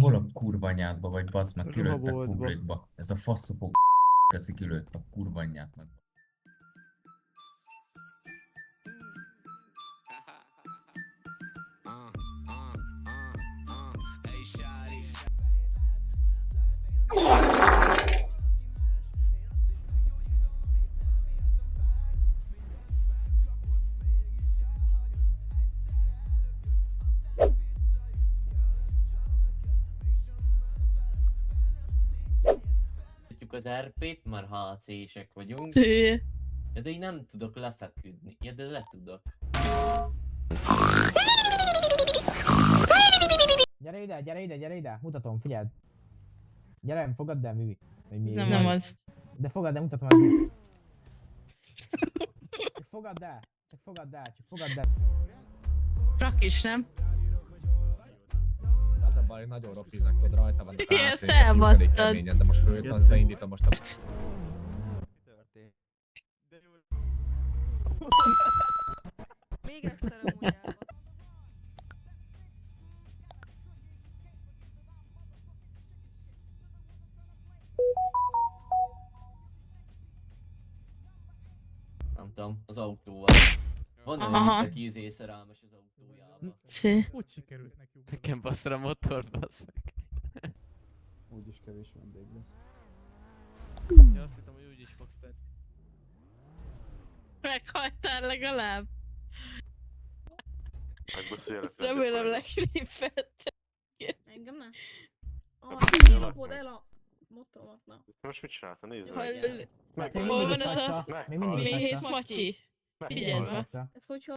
hol a kurva anyádba vagy, basz meg, kilőttek Ruhaboltba. publikba. Ez a faszopó keci kilőtt a kurva anyját meg. Az RP-t, már HC-sek vagyunk. Hülye. Ja, de én nem tudok lefeküdni. Ja, de le tudok. Gyere ide, mutatom, figyeld. Gyere, fogadd el, Mimi. Ez nem az. De fogadd el, mutatom, ez mi. Csak fogadd el. Frak is, nem? Az a baj, nagyon roppiznak, tudod, rajta van a Igen, ezt átszék, elég elbattad. keményen, de most följutom, beindítom most a... Még egyszer amúgy elbasz. Nem tudom, az autóval. Van Aha. olyan, aki szerelmes az autójába. Szé. Hogy sikerült neki ugrani? Nekem basszra a motort, bassz meg. Úgyis kevés vendég lesz. Ja, azt hittem, hogy úgy is fogsz tenni. Meghaltál legalább? Megbosszuljátok. Remélem lekrippeltek. Engem nem? Jó, Kapod meg. el a motoromat, na. Most mit csinálta? Nézd meg. Hallod? Még Hol mindig van itt az a hagyta. Még mindig itt méhész hagyta. Matyi? Mindig Figyelj itt be. hagyta. Ez hogyha